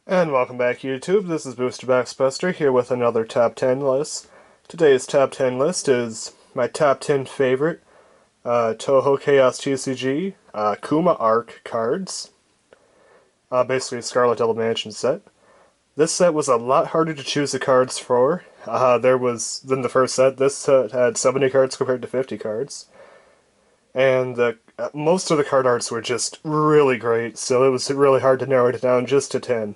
And welcome back, YouTube. This is Booster Box Buster here with another top 10 list. Today's top 10 list is my top 10 favorite Touhou Chaos TCG Kouma Arc cards. Basically a Scarlet Devil Mansion set. This set was a lot harder to choose the cards for. Than the first set. This set had 70 cards compared to 50 cards. And most of the card arts were just really great, so it was really hard to narrow it down just to 10.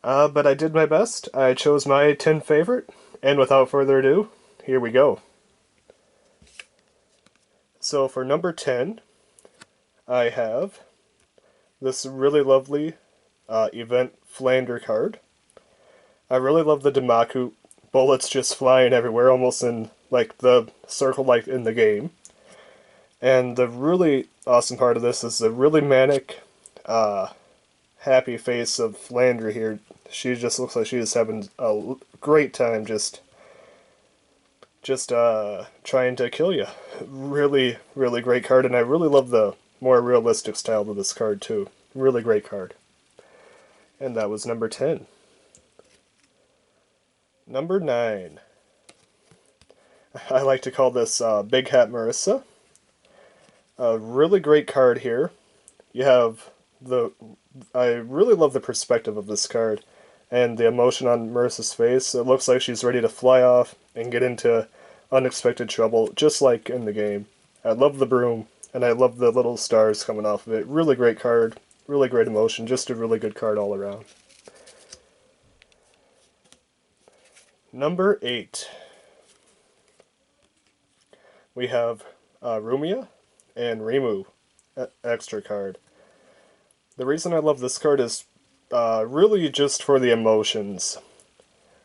But I did my best. I chose my 10 favorite, and without further ado, here we go. So for number 10, I have this really lovely Event Flander card. I really love the Damaku bullets just flying everywhere, almost in like the circle like in the game. And the really awesome part of this is the really manic, happy face of Flandre here. She just looks like she's having a great time just trying to kill you. Really, really great card, and I really love the more realistic style of this card too. Really great card. And that was number 10. Number 9. I like to call this Big Hat Marissa. A really great card here. You have I really love the perspective of this card and the emotion on Marissa's face. It looks like she's ready to fly off and get into unexpected trouble, just like in the game. I love the broom, and I love the little stars coming off of it. Really great card, really great emotion, just a really good card all around. Number 8. We have Rumia and Rimu extra card. The reason I love this card is really just for the emotions.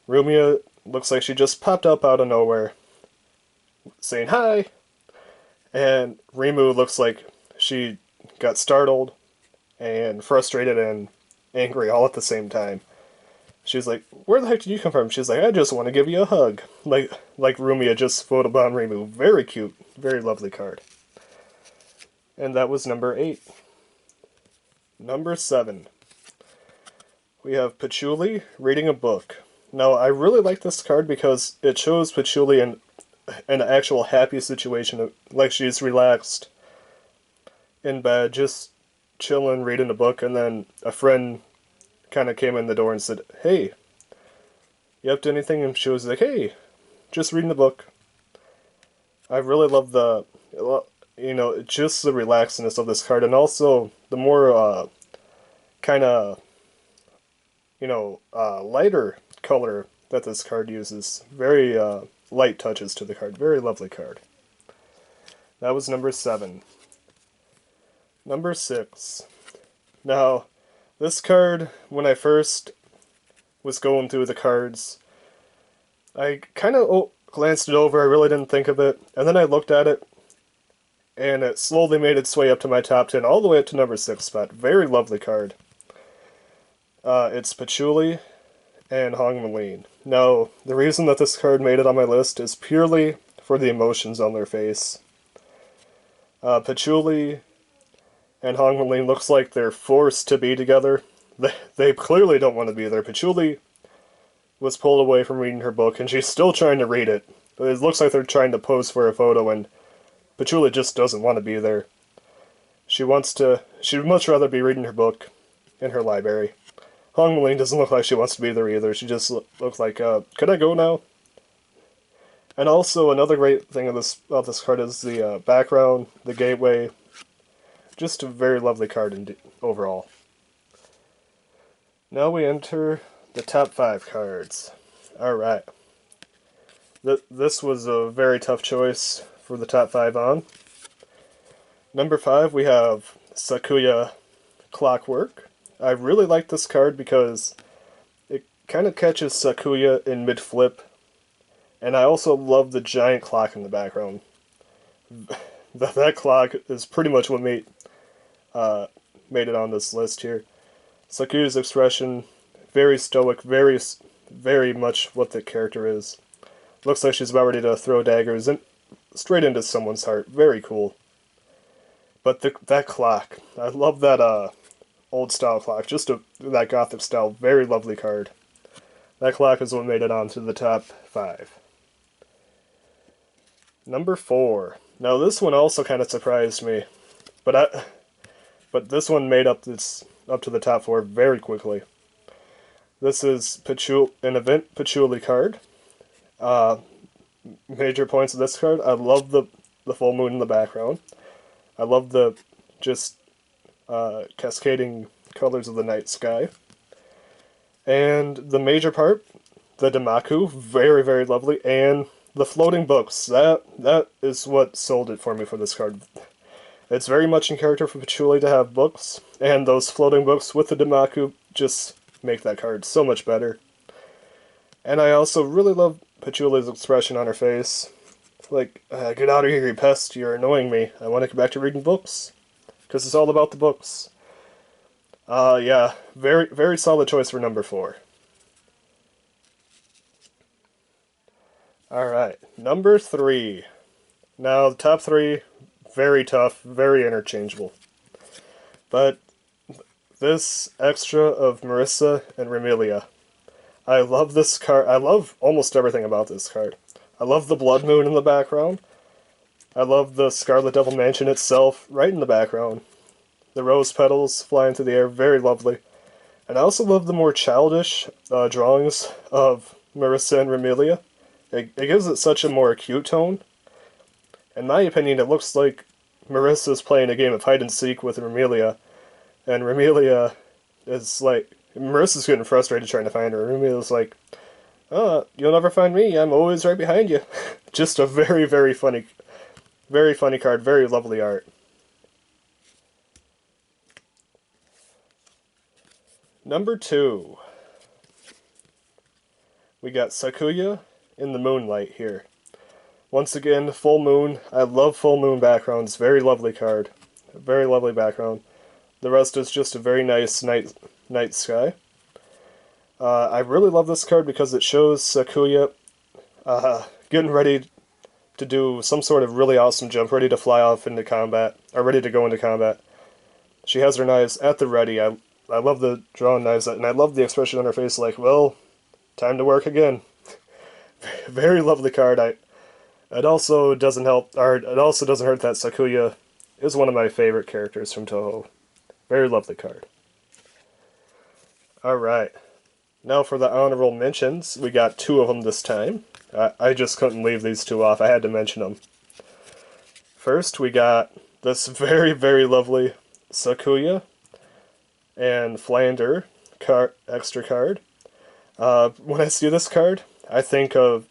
Rumia looks like she just popped up out of nowhere, saying hi, and Rimu looks like she got startled and frustrated and angry all at the same time. She's like, "Where the heck did you come from?" She's like, "I just want to give you a hug." Like Rumia just photobomb Rimu. Very cute, very lovely card. And that was number 8. Number 7. We have Patchouli reading a book. Now, I really like this card because it shows Patchouli in an actual happy situation, like she's relaxed in bed, just chilling, reading a book, and then a friend kind of came in the door and said, "Hey, you up to anything?" And she was like, "Hey, just reading the book." I really love just the relaxedness of this card, and also the more kind of lighter color that this card uses. Very light touches to the card. Very lovely card. That was number 7. Number 6. Now, this card, when I first was going through the cards, I kind of glanced it over. I really didn't think of it, and then I looked at it, and it slowly made its way up to my top 10, all the way up to number 6 spot. Very lovely card. It's Patchouli and Hongmeline. Now, the reason that this card made it on my list is purely for the emotions on their face. Patchouli and Hongmeline looks like they're forced to be together. They clearly don't want to be there. Patchouli was pulled away from reading her book, and she's still trying to read it. It looks like they're trying to pose for a photo, and Patchouli just doesn't want to be there. She'd much rather be reading her book in her library. Hongmeline doesn't look like she wants to be there either. She just looks like, "Could I go now?" And also, another great thing of this card is the background, the gateway. Just a very lovely card overall. Now we enter the top 5 cards. Alright. This was a very tough choice for the top 5 on. Number 5, we have Sakuya Clockwork. I really like this card because it kind of catches Sakuya in mid-flip, and I also love the giant clock in the background. That clock is pretty much what made it on this list here. Sakuya's expression, very stoic, very much what the character is. Looks like she's about ready to throw daggers straight into someone's heart. Very cool. But that clock, I love that old style clock, just that gothic style, very lovely card. That clock is what made it onto the top 5. Number 4. Now this one also kind of surprised me, but this one made up to the top 4 very quickly. This is an event patchouli card. Major points of this card: I love the full moon in the background. I love the just cascading colors of the night sky. And the major part, the Damaku, very, very lovely, and the floating books. That is what sold it for me for this card. It's very much in character for Patchouli to have books, and those floating books with the Damaku just make that card so much better. And I also really love Patchouli's expression on her face. Like, get out of here, you pest, you're annoying me. I want to get back to reading books. Because it's all about the books. Yeah, very, very solid choice for number 4. Alright, number 3. Now, the top 3, very tough, very interchangeable. But this extra of Marissa and Remilia. I love this card. I love almost everything about this card. I love the Blood Moon in the background. I love the Scarlet Devil Mansion itself right in the background. The rose petals flying through the air, very lovely. And I also love the more childish drawings of Marissa and Remilia. It gives it such a more acute tone. In my opinion, it looks like Marissa's playing a game of hide-and-seek with Remilia, and Remilia is like, Marissa's getting frustrated trying to find her. Remilia's like, oh, you'll never find me, I'm always right behind you. Just a very, very funny card, very lovely art. Number 2. We got Sakuya in the Moonlight here. Once again, full moon. I love full moon backgrounds. Very lovely card. Very lovely background. The rest is just a very nice night sky. I really love this card because it shows Sakuya getting ready to do some sort of really awesome jump, ready to fly off into combat, or ready to go into combat. She has her knives at the ready. I love the drawn knives, and I love the expression on her face like, well, time to work again. Very lovely card. It also doesn't hurt that Sakuya is one of my favorite characters from Touhou. Very lovely card. Alright. Now for the honorable mentions. We got 2 of them this time. I just couldn't leave these 2 off. I had to mention them. First, we got this very, very lovely Sakuya and Flander extra card. When I see this card, I think of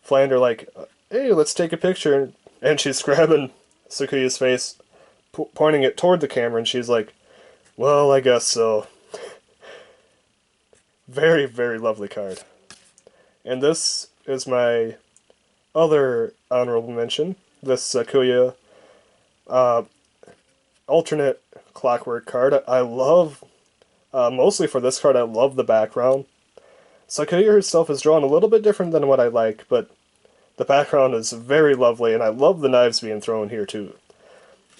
Flander like, hey, let's take a picture. And she's grabbing Sakuya's face, pointing it toward the camera, and she's like, well, I guess so. Very, very lovely card. And this is my other honorable mention. This Sakuya alternate clockwork card. I love, mostly for this card, I love the background. Sakuya herself is drawn a little bit different than what I like, but the background is very lovely, and I love the knives being thrown here too.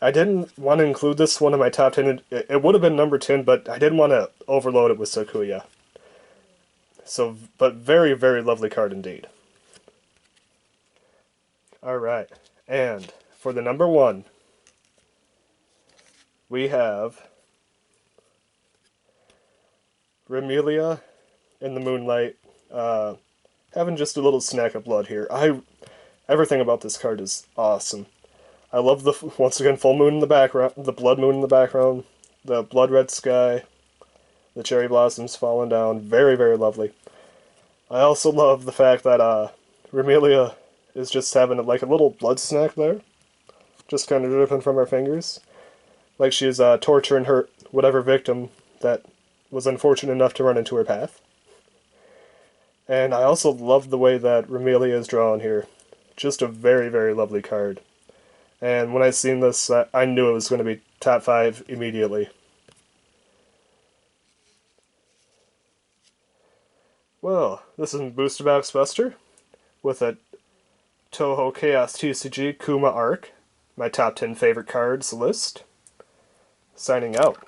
I didn't want to include this one in my top 10. It would have been number 10, but I didn't want to overload it with Sakuya. So, but very, very lovely card indeed. Alright, and for the number 1, we have Remilia in the Moonlight, having just a little snack of blood here. Everything about this card is awesome. I love the, once again, full moon in the background, the blood moon in the background, the blood red sky, the cherry blossoms falling down. Very, very lovely. I also love the fact that Remilia is just having like a little blood snack there, just kind of dripping from her fingers, like she's torturing her whatever victim that was unfortunate enough to run into her path. And I also love the way that Remilia is drawn here. Just a very, very lovely card. And when I seen this, I knew it was going to be top 5 immediately. Well, this is Booster Box Buster with a Touhou Chaos TCG Kouma arc, my top 10 favorite cards list. Signing out.